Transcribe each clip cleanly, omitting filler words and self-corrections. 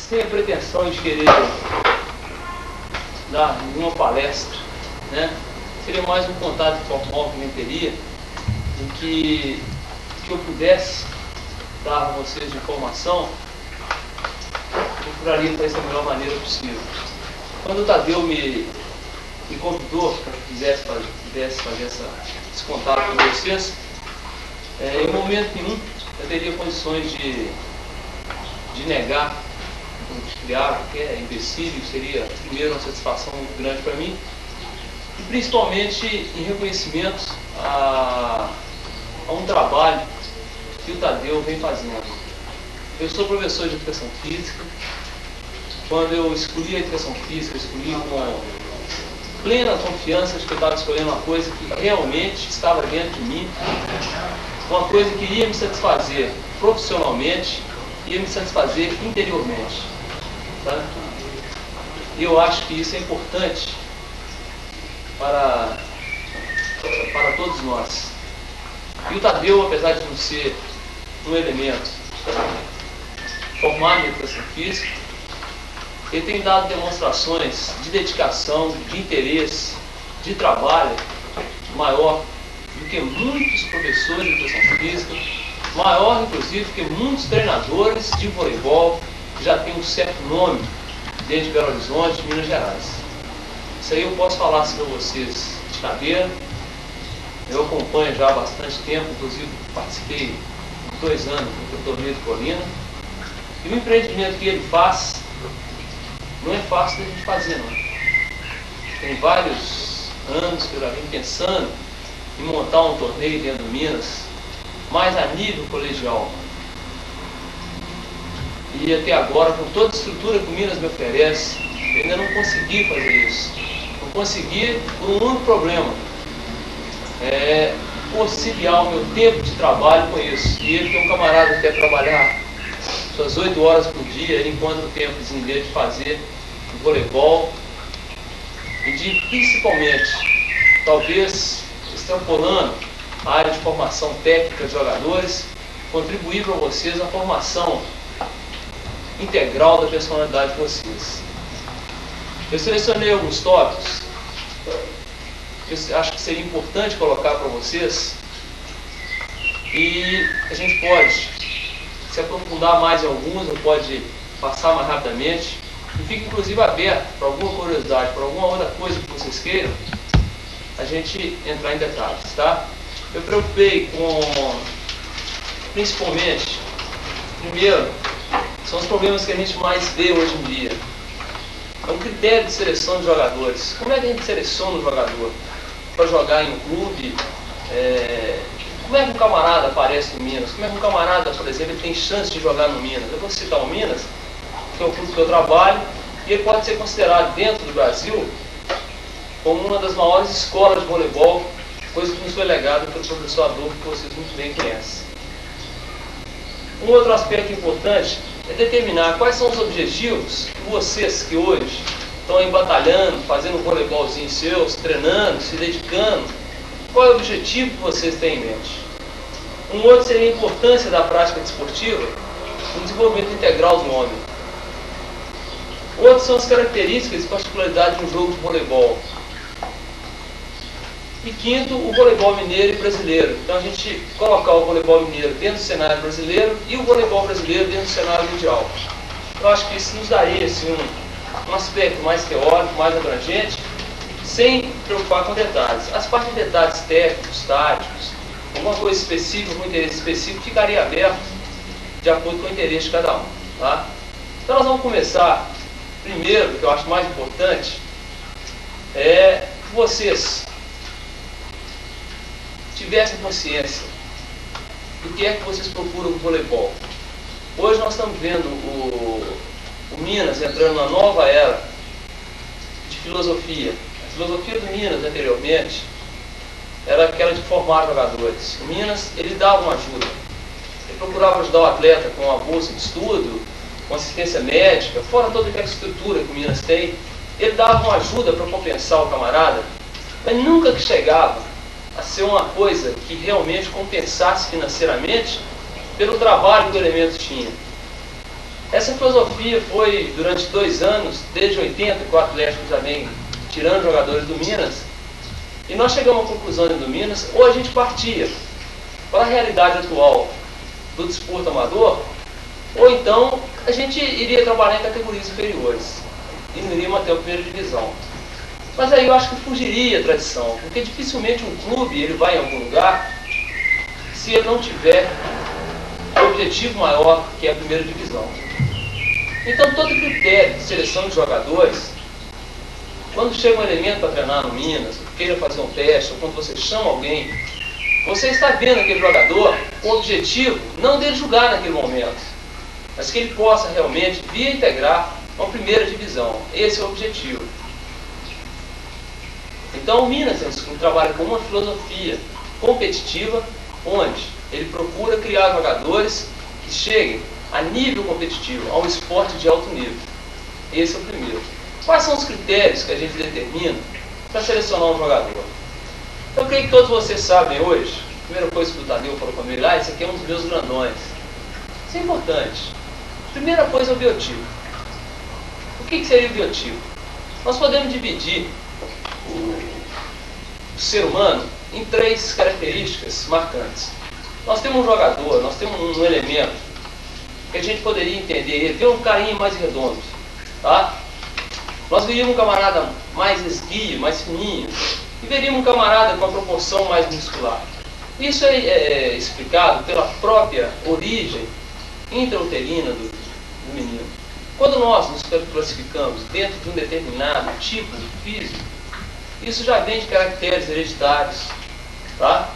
sem a pretensão de querer dar nenhuma palestra, né? Seria mais um contato informal que a gente teria, em que eu pudesse dar a vocês de informação, eu procuraria fazer da melhor maneira possível. Quando o Tadeu me convidou para que pudesse fazer esse contato com vocês, em momento nenhum eu teria condições de negar, de criar qualquer empecilho. Seria primeiro uma satisfação muito grande para mim, e principalmente em reconhecimento a um trabalho que o Tadeu vem fazendo. Eu sou professor de educação física. Quando eu escolhi a educação física, eu escolhi com plena confiança de que eu estava escolhendo uma coisa que realmente estava dentro de mim, uma coisa que iria me satisfazer profissionalmente, ia me satisfazer interiormente. Tá? Eu acho que isso é importante para todos nós. E o Tadeu, apesar de não ser um elemento formado em educação física, ele tem dado demonstrações de dedicação, de interesse, de trabalho maior do que muitos professores de educação física, maior inclusive do que muitos treinadores de voleibol que já têm um certo nome dentro de Belo Horizonte, Minas Gerais. Isso aí eu posso falar para vocês de cadeira. Eu acompanho já há bastante tempo, inclusive participei de 2 anos do torneio de Colina. E o empreendimento que ele faz não é fácil da gente fazer, não. Tem vários anos que eu já venho pensando em montar um torneio dentro do Minas, mais a nível colegial. E até agora, com toda a estrutura que o Minas me oferece, eu ainda não consegui fazer isso. Não consegui por um único problema: conciliar o meu tempo de trabalho com isso. E ele, que é um camarada que quer trabalhar suas 8 horas por dia, ele encontra o tempo dele de fazer o voleibol e de, principalmente, talvez extrapolando a área de formação técnica de jogadores, contribuir para vocês na formação integral da personalidade de vocês. Eu selecionei alguns tópicos que eu acho que seria importante colocar para vocês, e a gente pode se aprofundar mais em alguns, ou pode passar mais rapidamente, e fica inclusive aberto para alguma curiosidade, para alguma outra coisa que vocês queiram, a gente entrar em detalhes, tá? Eu preocupei com, principalmente, primeiro, são os problemas que a gente mais vê hoje em dia. É um critério de seleção de jogadores. Como é que a gente seleciona um jogador para jogar em um clube? Como é que um camarada aparece no Minas? Como é que um camarada, por exemplo, ele tem chance de jogar no Minas? Eu vou citar o Minas, que é o clube que eu trabalho, e ele pode ser considerado dentro do Brasil como uma das maiores escolas de voleibol, coisa que nos foi legada pelo professor Adolfo, que vocês muito bem conhecem. Um outro aspecto importante é determinar quais são os objetivos que vocês que hoje estão aí batalhando, fazendo um voleibolzinho seus, treinando, se dedicando, qual é o objetivo que vocês têm em mente. Um outro seria a importância da prática desportiva no desenvolvimento integral do homem. Outros são as características e particularidades de um jogo de voleibol. E quinto, o voleibol mineiro e brasileiro. Então a gente colocar o voleibol mineiro dentro do cenário brasileiro e o voleibol brasileiro dentro do cenário mundial. Eu acho que isso nos daria assim, um aspecto mais teórico, mais abrangente, sem preocupar com detalhes. As partes de detalhes técnicos, táticos, alguma coisa específica, com interesse específico, ficaria aberto de acordo com o interesse de cada um. Tá? Então nós vamos começar, primeiro, que eu acho mais importante, é que vocês tivessem consciência do que é que vocês procuram no voleibol. Hoje nós estamos vendo o Minas entrando numa nova era de filosofia. A filosofia do Minas anteriormente era aquela de formar jogadores. O Minas, ele dava uma ajuda. Ele procurava ajudar o atleta com uma bolsa de estudo, com assistência médica, fora toda aquela estrutura que o Minas tem. Ele dava uma ajuda para compensar o camarada, mas nunca que chegava a ser uma coisa que realmente compensasse financeiramente pelo trabalho que o elemento tinha. Essa filosofia foi durante 2 anos, desde 80, que o Atlético já vem tirando jogadores do Minas, e nós chegamos à conclusão do Minas, ou a gente partia para a realidade atual do desporto amador, ou então a gente iria trabalhar em categorias inferiores e não iria manter a primeira divisão. Mas aí eu acho que fugiria a tradição, porque dificilmente um clube ele vai em algum lugar se ele não tiver o objetivo maior, que é a primeira divisão. Então todo critério de seleção de jogadores, quando chega um elemento para treinar no Minas, queira fazer um teste, ou quando você chama alguém, você está vendo aquele jogador com o objetivo não dele jogar naquele momento, mas que ele possa realmente vir integrar uma primeira divisão. Esse é o objetivo. Então o Minas trabalha com uma filosofia competitiva, onde ele procura criar jogadores que cheguem a nível competitivo, a um esporte de alto nível. Esse é o primeiro. Quais são os critérios que a gente determina para selecionar um jogador? Eu creio que todos vocês sabem hoje, a primeira coisa que o Tadeu falou para mim lá, esse aqui é um dos meus grandões. Isso é importante. Primeira coisa é o biotipo. O que seria o biotipo? Nós podemos dividir o ser humano em 3 características marcantes. Nós temos um jogador, nós temos um elemento que a gente poderia entender, ele tem um carinho mais redondo, tá? Nós veríamos um camarada mais esguio, mais fininho, e veríamos um camarada com a proporção mais muscular. Isso é explicado pela própria origem intrauterina do menino. Quando nós nos classificamos dentro de um determinado tipo de físico, isso já vem de caracteres hereditários, tá?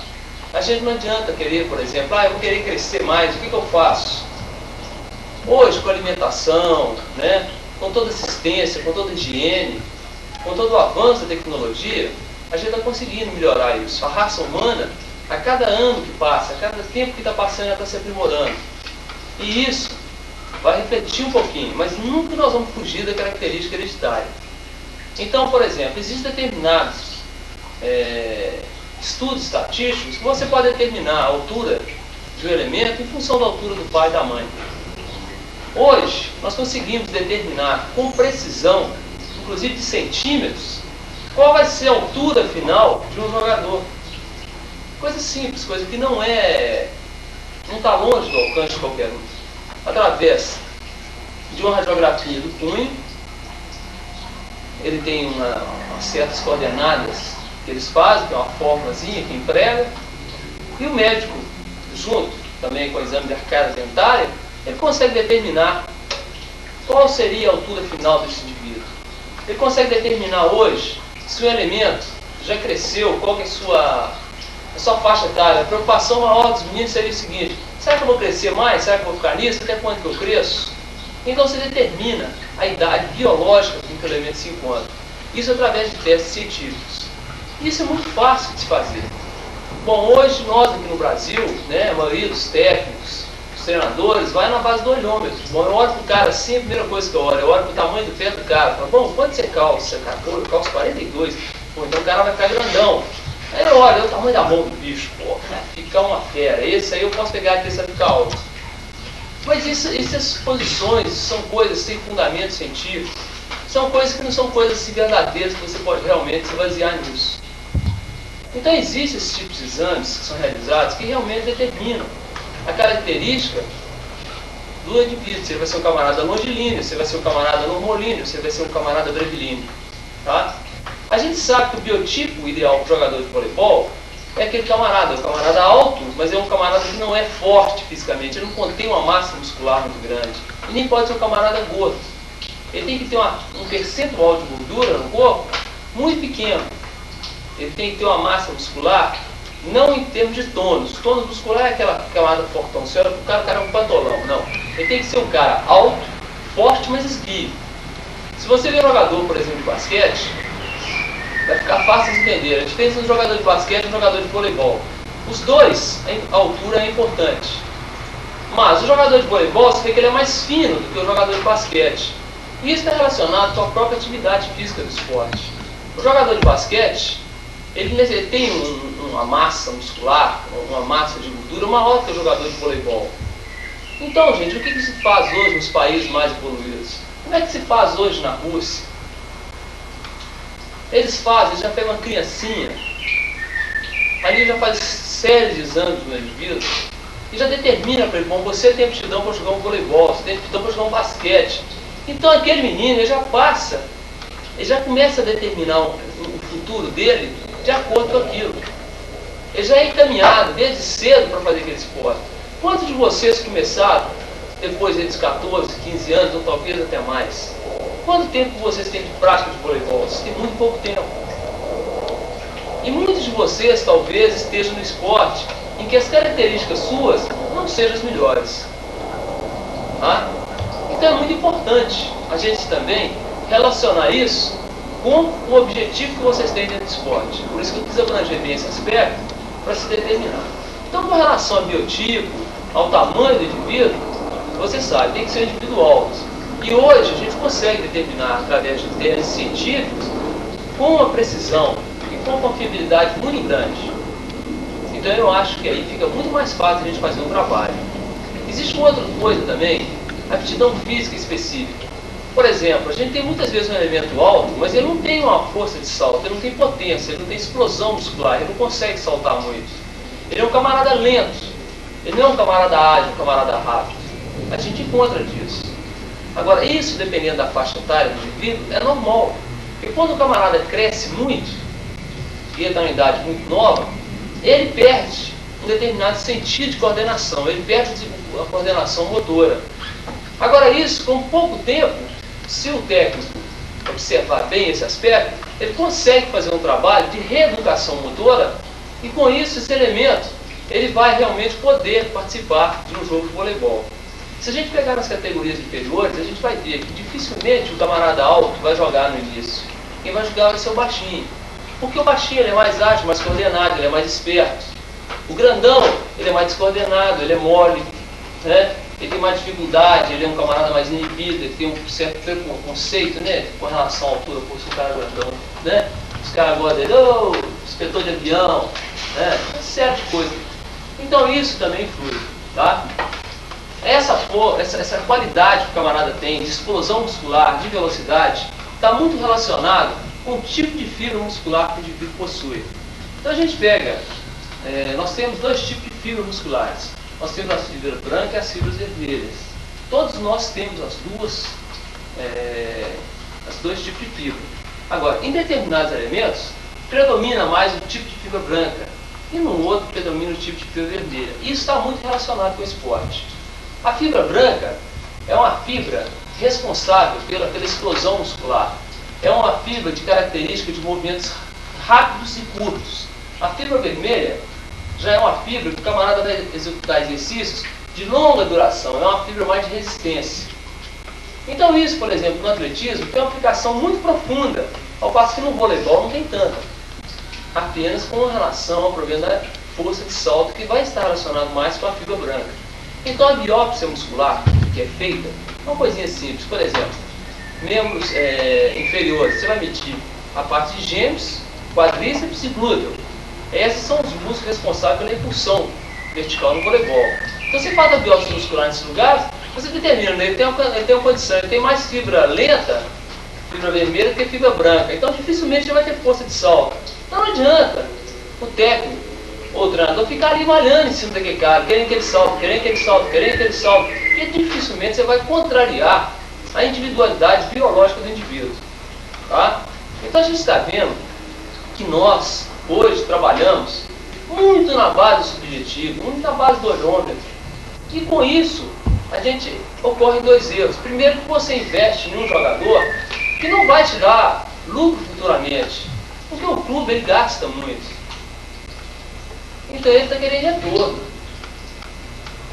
A gente não adianta querer, por exemplo, eu vou querer crescer mais, o que eu faço? Hoje, com a alimentação, né, com toda assistência, com toda higiene, com todo o avanço da tecnologia, a gente está conseguindo melhorar isso. A raça humana, a cada ano que passa, a cada tempo que está passando, ela está se aprimorando. E isso vai refletir um pouquinho, mas nunca nós vamos fugir da característica hereditária. Então, por exemplo, existem determinados estudos estatísticos que você pode determinar a altura de um elemento em função da altura do pai e da mãe. Hoje, nós conseguimos determinar com precisão, inclusive de centímetros, qual vai ser a altura final de um jogador. Coisa simples, coisa que não está longe do alcance de qualquer um. Através de uma radiografia do punho, ele tem umas certas coordenadas que eles fazem, que é uma formulazinha que emprega, e o médico, junto também com o exame de arcada dentária, ele consegue determinar qual seria a altura final desse indivíduo. Ele consegue determinar hoje se o elemento já cresceu, qual que é a sua faixa etária. A preocupação maior dos meninos seria o seguinte: será que eu vou crescer mais? Será que eu vou ficar nisso? Até quando que eu cresço? Então você determina a idade biológica com que o elemento se encontra. Isso através de testes científicos. Isso é muito fácil de se fazer. Bom, hoje nós aqui no Brasil, né, a maioria dos técnicos, os treinadores, vai na base do olhômetro. Bom, eu olho pro cara assim, a primeira coisa que eu olho pro tamanho do pé do cara. Falo, bom, quanto você calça? Cara, pô, eu calço 42. Pô, então o cara vai ficar grandão. Aí eu olho, é o tamanho da mão do bicho, pô, fica uma fera. Esse aí eu posso pegar aqui, esse ficar alto. Mas essas suposições são coisas sem fundamento científico. São coisas que não são coisas assim verdadeiras que você pode realmente se basear nisso. Então existem esses tipos de exames que são realizados que realmente determinam a característica do indivíduo. Você vai ser um camarada longilíneo, você vai ser um camarada normolíneo, você vai ser um camarada brevilíneo. Tá? A gente sabe que o biotipo ideal para o jogador de voleibol é aquele camarada, o camarada alto, mas é um camarada que não é forte fisicamente, ele não contém uma massa muscular muito grande, e nem pode ser um camarada gordo. Ele tem que ter um percentual de gordura no corpo muito pequeno. Ele tem que ter uma massa muscular, não em termos de tônus. Tônus muscular é aquela camada fortão. Você olha pro cara é um pantolão. Não. Ele tem que ser um cara alto, forte, mas esguio. Se você vê um jogador, por exemplo, de basquete, vai ficar fácil de entender. A diferença entre um jogador de basquete e um jogador de voleibol. Os dois, a altura é importante. Mas o jogador de voleibol, você vê que ele é mais fino do que o jogador de basquete. E isso está relacionado com a própria atividade física do esporte. O jogador de basquete, ele tem uma massa muscular, uma massa de gordura maior que o jogador de voleibol. Então, gente, o que se faz hoje nos países mais evoluídos? Como é que se faz hoje na Rússia? Eles já pegam uma criancinha, ali já faz séries de exames no indivíduo, e já determina para ele, bom, você tem aptidão para jogar um voleibol, você tem aptidão para jogar um basquete. Então aquele menino, ele já começa a determinar o futuro dele de acordo com aquilo. Ele já é encaminhado desde cedo para fazer aquele esporte. Quantos de vocês começaram depois dos 14, 15 anos, ou talvez até mais? Quanto tempo vocês têm de prática de voleibol? Vocês têm muito pouco tempo. E muitos de vocês talvez estejam no esporte em que as características suas não sejam as melhores. Tá? Então é muito importante a gente também relacionar isso com o objetivo que vocês têm dentro do esporte. Por isso que eu quis abranger bem esse aspecto para se determinar. Então, com relação ao biotipo, ao tamanho do indivíduo, você sabe, tem que ser individual. E hoje a gente consegue determinar, através de testes científicos, com uma precisão e com uma confiabilidade muito grande. Então eu acho que aí fica muito mais fácil a gente fazer um trabalho. Existe uma outra coisa também, a aptidão física específica. Por exemplo, a gente tem muitas vezes um elemento alto, mas ele não tem uma força de salto, ele não tem potência, ele não tem explosão muscular, ele não consegue saltar muito. Ele é um camarada lento, ele não é um camarada ágil, um camarada rápido. A gente encontra disso. Agora, isso, dependendo da faixa etária do indivíduo, é normal. Porque quando o camarada cresce muito, e ele está em uma idade muito nova, ele perde um determinado sentido de coordenação, ele perde a coordenação motora. Agora, isso, com pouco tempo, se o técnico observar bem esse aspecto, ele consegue fazer um trabalho de reeducação motora e, com isso, esse elemento, ele vai realmente poder participar de um jogo de voleibol. Se a gente pegar nas categorias inferiores, a gente vai ver que dificilmente o camarada alto vai jogar no início. Quem vai jogar vai ser o baixinho. Porque o baixinho ele é mais ágil, mais coordenado, ele é mais esperto. O grandão, ele é mais descoordenado, ele é mole, né? Ele tem mais dificuldade, ele é um camarada mais inibido, ele tem um certo preconceito, né? Com relação à altura, por ser um cara grandão, né? Os caras gostam dele, inspetor de avião, né? Uma série de coisas. Então isso também influi, tá? Essa qualidade que o camarada tem de explosão muscular, de velocidade, está muito relacionado com o tipo de fibra muscular que o indivíduo possui. Então a gente pega, nós temos dois tipos de fibras musculares. Nós temos a fibra branca e as fibras vermelhas. Todos nós temos os dois tipos de fibra. Agora, em determinados elementos, predomina mais o tipo de fibra branca e no outro predomina o tipo de fibra vermelha. Isso está muito relacionado com o esporte. A fibra branca é uma fibra responsável pela explosão muscular. É uma fibra de característica de movimentos rápidos e curtos. A fibra vermelha já é uma fibra que o camarada vai executar exercícios de longa duração, é uma fibra mais de resistência. Então isso, por exemplo, no atletismo tem uma aplicação muito profunda, ao passo que no voleibol não tem tanta. Apenas com relação ao problema da força de salto, que vai estar relacionado mais com a fibra branca. Então a biópsia muscular que é feita é uma coisinha simples. Por exemplo, membros inferiores, você vai medir a parte de gêmeos, quadríceps e glúteo. Esses são os músculos responsáveis pela impulsão vertical no voleibol. Então você faz a biópsia muscular nesses lugares, você determina, né? Ele tem uma condição, ele tem mais fibra lenta, fibra vermelha, do que fibra branca. Então dificilmente ele vai ter força de salto. Então não adianta o técnico ou o treinador ficar ali malhando em cima daquele cara, querendo que ele salte, querendo que ele salte, querendo que ele salte, porque dificilmente você vai contrariar a individualidade biológica do indivíduo. Tá? Então a gente está vendo que nós, hoje, trabalhamos muito na base do subjetivo, muito na base do olhômetro. E com isso, a gente ocorre dois erros. Primeiro, que você investe em um jogador que não vai te dar lucro futuramente, porque o clube ele gasta muito. Então ele está querendo retorno.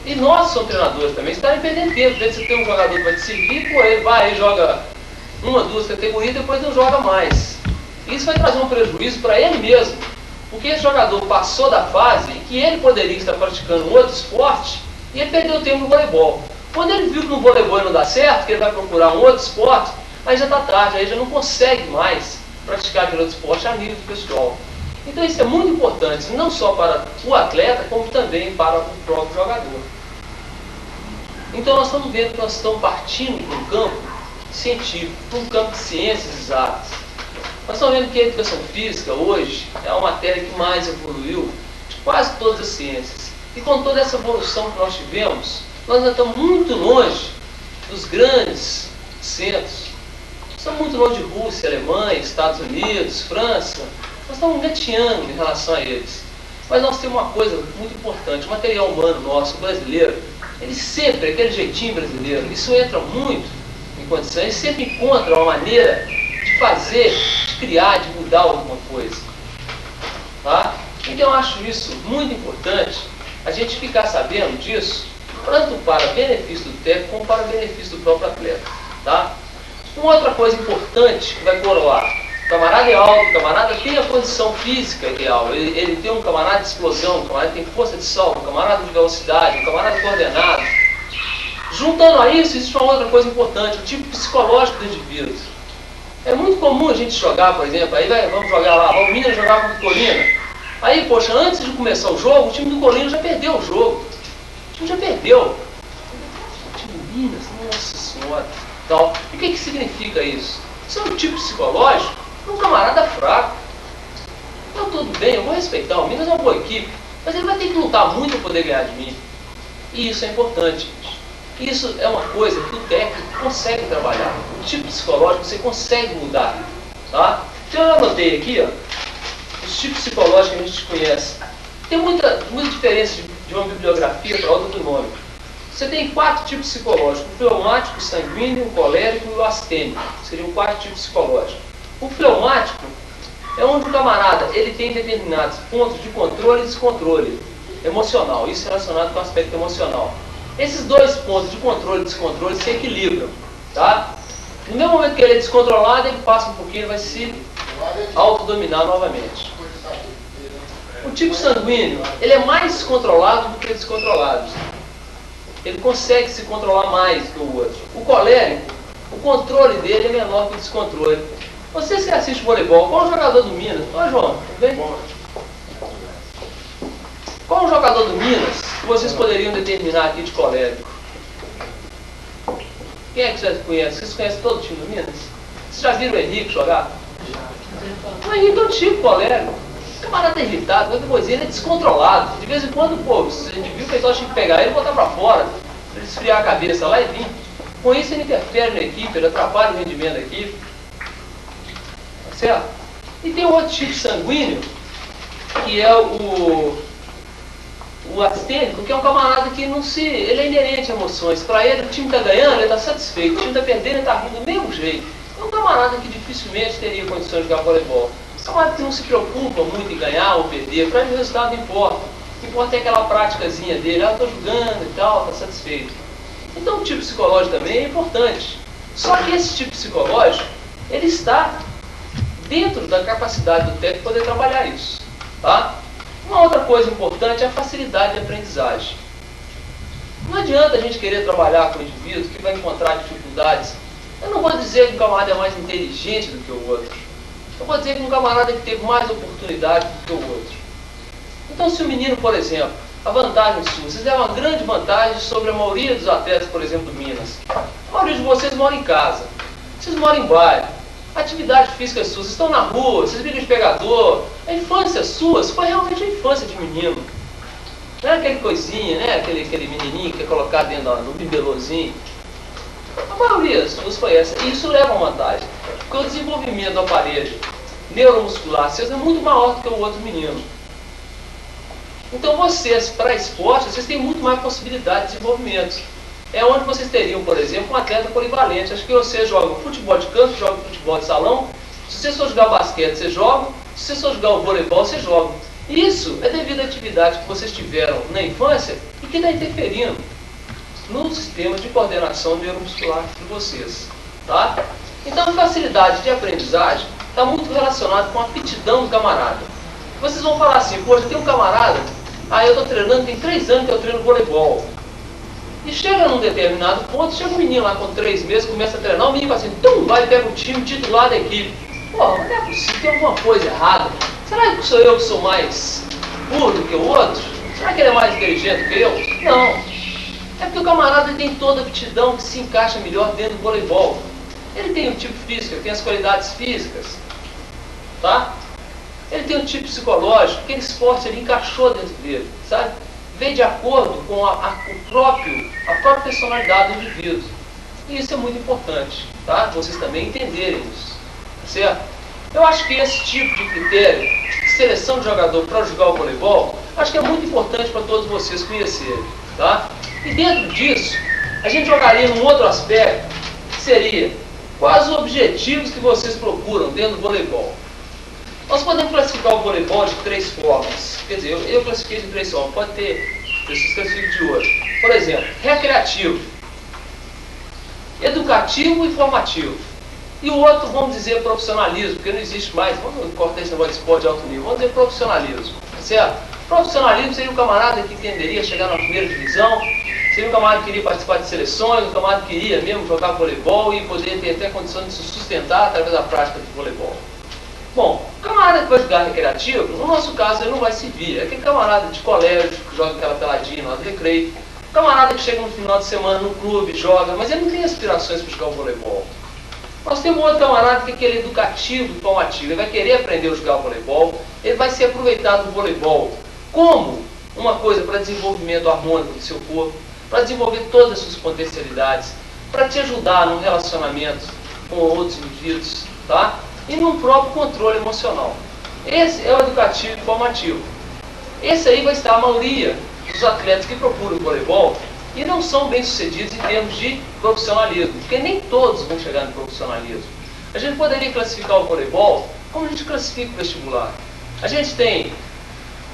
E nós, que somos treinadores também, estarem perdendo tempo. Às vezes você tem um jogador que vai te servir, pô, ele vai, ele joga uma, duas categorias, depois não joga mais. Isso vai trazer um prejuízo para ele mesmo. Porque esse jogador passou da fase em que ele poderia estar praticando um outro esporte e ele perdeu tempo no voleibol. Quando ele viu que no voleibol não dá certo, que ele vai procurar um outro esporte, aí já está tarde, aí já não consegue mais praticar aquele outro esporte a nível pessoal. Então isso é muito importante, não só para o atleta, como também para o próprio jogador. Então nós estamos vendo que nós estamos partindo para um campo científico, para um campo de ciências exatas. Nós estamos vendo que a educação física hoje é uma matéria que mais evoluiu de quase todas as ciências. E com toda essa evolução que nós tivemos, nós ainda estamos muito longe dos grandes centros. Estamos muito longe de Rússia, Alemanha, Estados Unidos, França. Nós estamos engateando em relação a eles. Mas nós temos uma coisa muito importante, o material humano nosso, brasileiro, ele sempre, aquele jeitinho brasileiro, isso entra muito em condição, ele sempre encontra uma maneira de fazer, de criar, de mudar alguma coisa. Tá? Então eu acho isso muito importante, a gente ficar sabendo disso, tanto para benefício do técnico como para benefício do próprio atleta. Tá? Uma outra coisa importante que vai coroar: o camarada é alto, o camarada tem a condição física ideal, ele tem um camarada de explosão, um camarada tem força de salto, um camarada de velocidade, um camarada coordenado. Juntando a isso, existe uma outra coisa importante, o tipo psicológico do indivíduo. É muito comum a gente jogar, por exemplo, aí vamos jogar lá, o Minas jogava contra o Colina. Aí, poxa, antes de começar o jogo, o time do Colina já perdeu o jogo. O time já perdeu. O time do Minas, nossa senhora. Então, e o que significa isso? Isso é um tipo psicológico de um camarada fraco. Então, tudo bem, eu vou respeitar, o Minas é uma boa equipe, mas ele vai ter que lutar muito para poder ganhar de mim. E isso é importante, gente. Isso é uma coisa que o técnico consegue trabalhar. O tipo psicológico você consegue mudar. Tá? Então eu anotei aqui, ó, os tipos psicológicos que a gente conhece. Tem muita diferença de uma bibliografia para outra do nome. Você tem 4 tipos psicológicos: o fleumático, o sanguíneo, o colérico e o astênico. Seriam 4 tipos psicológicos. O fleumático é onde o camarada ele tem determinados pontos de controle e descontrole emocional. Isso é relacionado com o aspecto emocional. Esses 2 pontos de controle e descontrole se equilibram. Tá? No mesmo momento que ele é descontrolado, ele passa um pouquinho e vai se autodominar novamente. O tipo sanguíneo, ele é mais controlado do que descontrolado. Ele consegue se controlar mais do que o outro. O colérico, o controle dele é menor que o descontrole. Vocês que assistem voleibol, qual é o jogador do Minas? Ó, João, tudo bem? Qual é o jogador do Minas que vocês poderiam determinar aqui de colérico? Quem é que vocês conhecem? Vocês conhecem todo o time do Minas? Vocês já viram o Henrique jogar? O Henrique é um tipo colérico. O camarada é irritado, qualquer coisinha, ele é descontrolado. De vez em quando, pô, a gente viu que o pessoal tinha que pegar ele e botar pra fora, pra ele esfriar a cabeça lá e vir. Com isso ele interfere na equipe, ele atrapalha o rendimento da equipe. Tá certo? E tem um outro tipo sanguíneo, que é o astênico, que é um camarada que não se... ele é inerente a emoções. Para ele, o time está ganhando, ele está satisfeito. O time está perdendo, ele está rindo do mesmo jeito. É um camarada que dificilmente teria condições de jogar voleibol. É um camarada que não se preocupa muito em ganhar ou perder. Para ele o resultado não importa. O que importa é aquela práticazinha dele. Ah, eu estou jogando e tal, está satisfeito. Então o tipo psicológico também é importante. Só que esse tipo psicológico, ele está dentro da capacidade do técnico poder trabalhar isso. Tá? Uma outra coisa importante é a facilidade de aprendizagem. Não adianta a gente querer trabalhar com indivíduos que vai encontrar dificuldades. Eu não vou dizer que um camarada é mais inteligente do que o outro. Eu vou dizer que um camarada que teve mais oportunidade do que o outro. Então, se o menino, por exemplo, a vantagem sua, vocês levam uma grande vantagem sobre a maioria dos atletas, por exemplo, do Minas. A maioria de vocês mora em casa, vocês moram em bairro, a atividade física sua, vocês estão na rua, vocês brigam de pegador. A infância sua foi realmente a infância de menino. Não é aquele coisinha, né? Aquele menininho que é colocado dentro do bibelôzinho. A maioria das suas foi essa. E isso leva uma vantagem. Porque o desenvolvimento do aparelho neuromuscular seu é muito maior do que o outro menino. Então vocês, para esporte, vocês têm muito mais possibilidade de desenvolvimento. É onde vocês teriam, por exemplo, um atleta polivalente. Acho que você joga futebol de campo, joga futebol de salão. Se você for jogar basquete, você joga. Se você for jogar o voleibol, você joga. Isso é devido à atividade que vocês tiveram na infância e que está interferindo no sistema de coordenação neuromuscular de vocês. Tá? Então a facilidade de aprendizagem está muito relacionada com a aptidão do camarada. Vocês vão falar assim: poxa, tem um camarada, eu estou treinando, tem 3 anos que eu treino voleibol. E chega num determinado ponto, chega um menino lá com 3 meses, começa a treinar, o menino fala assim, vai e pega o time titular da equipe. Pô, não é possível, tem alguma coisa errada. Será que sou eu que sou mais burro do que o outro? Será que ele é mais inteligente do que eu? Não. É porque o camarada tem toda a aptidão que se encaixa melhor dentro do voleibol. Ele tem o tipo físico, ele tem as qualidades físicas, tá? Ele tem um tipo psicológico, aquele esporte ele encaixou dentro dele, sabe? Veio de acordo com a própria personalidade do indivíduo. E isso é muito importante, tá? Vocês também entenderem isso, certo? Eu acho que esse tipo de critério de seleção de jogador para jogar o voleibol, acho que é muito importante para todos vocês conhecerem, tá? E dentro disso, a gente jogaria num outro aspecto, que seria quais os objetivos que vocês procuram dentro do voleibol. Nós podemos classificar o voleibol de 3 formas. Quer dizer, eu classifiquei de 3 formas. Pode ter pessoas que classificam de outro. Por exemplo, recreativo, educativo e formativo. E o outro, vamos dizer, profissionalismo, porque não existe mais. Vamos cortar esse negócio de esporte de alto nível. Vamos dizer profissionalismo, certo? Profissionalismo seria um camarada que tenderia a chegar na primeira divisão, seria um camarada que queria participar de seleções, um camarada que queria mesmo jogar voleibol e poder ter até condições de se sustentar através da prática de voleibol. Bom, o camarada que vai jogar recreativo, no nosso caso ele não vai servir. É aquele camarada de colégio que joga aquela peladinha lá do recreio. O camarada que chega no final de semana no clube, joga, mas ele não tem aspirações para jogar o voleibol. Nós temos outro camarada que é aquele educativo e formativo. Ele vai querer aprender a jogar o voleibol, ele vai ser aproveitado do voleibol como uma coisa para desenvolvimento harmônico do seu corpo, para desenvolver todas as suas potencialidades, para te ajudar num relacionamento com outros indivíduos, tá? E num próprio controle emocional. Esse é o educativo e formativo. Esse aí vai estar a maioria dos atletas que procuram o voleibol e não são bem-sucedidos em termos de profissionalismo, porque nem todos vão chegar no profissionalismo. A gente poderia classificar o voleibol como a gente classifica o vestibular. A gente tem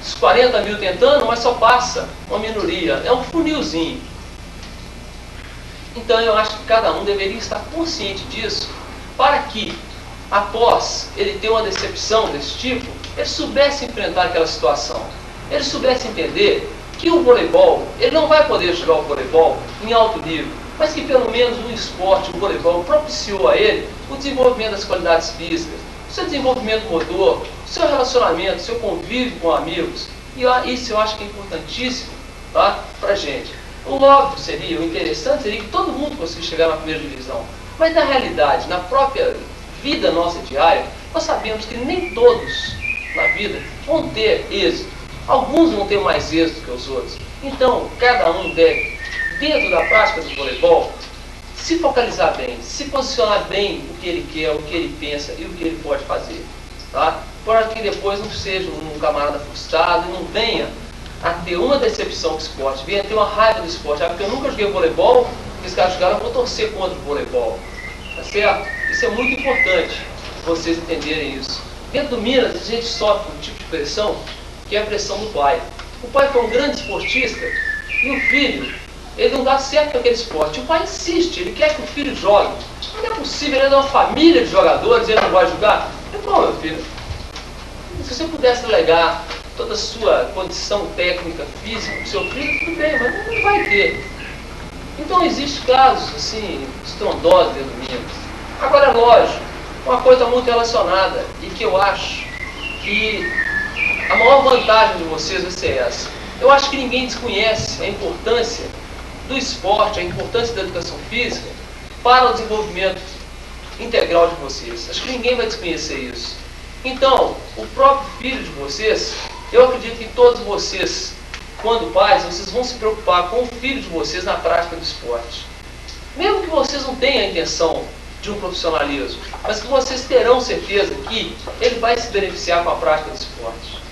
os 40 mil tentando, mas só passa uma minoria. É um funilzinho. Então eu acho que cada um deveria estar consciente disso para que, após ele ter uma decepção desse tipo, ele soubesse enfrentar aquela situação. Ele soubesse entender que o voleibol, ele não vai poder jogar o voleibol em alto nível, mas que pelo menos o esporte, o voleibol, propiciou a ele o desenvolvimento das qualidades físicas, o seu desenvolvimento motor, o seu relacionamento, o seu convívio com amigos. E isso eu acho que é importantíssimo, tá, para a gente. O óbvio seria, o interessante seria que todo mundo conseguisse chegar na primeira divisão. Mas na realidade, na própria vida nossa diária, nós sabemos que nem todos na vida vão ter êxito. Alguns vão ter mais êxito que os outros. Então, cada um deve, dentro da prática do voleibol, se focalizar bem, se posicionar bem o que ele quer, o que ele pensa e o que ele pode fazer. Tá? Para que depois não seja um camarada frustrado e não venha a ter uma decepção com o esporte, venha a ter uma raiva do esporte. Porque eu nunca joguei voleibol, porque os caras jogaram, eu vou torcer contra o voleibol. Tá certo? Isso é muito importante, vocês entenderem isso. Dentro do Minas, a gente sofre um tipo de pressão, que é a pressão do pai. O pai foi um grande esportista e o filho, ele não dá certo com aquele esporte. O pai insiste, ele quer que o filho jogue. Não é possível, ele é de uma família de jogadores e ele não vai jogar. É bom, meu filho, se você pudesse delegar toda a sua condição técnica, física para o seu filho, tudo bem, mas não vai ter. Então existem casos assim, estrondosos dentro do Minas. Agora, lógico, uma coisa muito relacionada e que eu acho que a maior vantagem de vocês vai ser essa. Eu acho que ninguém desconhece a importância do esporte, a importância da educação física para o desenvolvimento integral de vocês. Acho que ninguém vai desconhecer isso. Então, o próprio filho de vocês, eu acredito que todos vocês, quando pais, vocês vão se preocupar com o filho de vocês na prática do esporte. Mesmo que vocês não tenham a intenção de um profissionalismo, mas que vocês terão certeza que ele vai se beneficiar com a prática do esporte.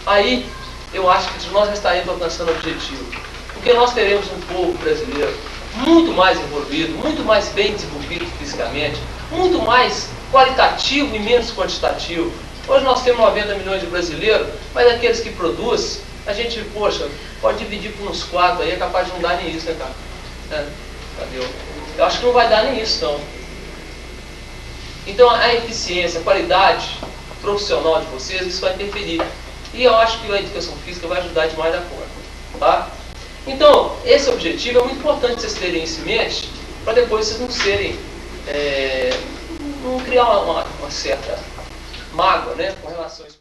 Aí, eu acho que nós já estaremos alcançando o objetivo. Porque nós teremos um povo brasileiro muito mais evoluído, muito mais bem desenvolvido fisicamente, muito mais qualitativo e menos quantitativo. Hoje nós temos 90 milhões de brasileiros, mas aqueles que produzem, a gente, poxa, pode dividir por uns 4 aí, é capaz de não dar nem isso, né, cara? Cadê? Eu acho que não vai dar nem isso, não. Então, a eficiência, a qualidade profissional de vocês, isso vai interferir. E eu acho que a educação física vai ajudar demais da conta, tá? Então, esse objetivo é muito importante vocês terem isso em mente, para depois vocês não serem, não criar uma certa mágoa, né, com relação a isso.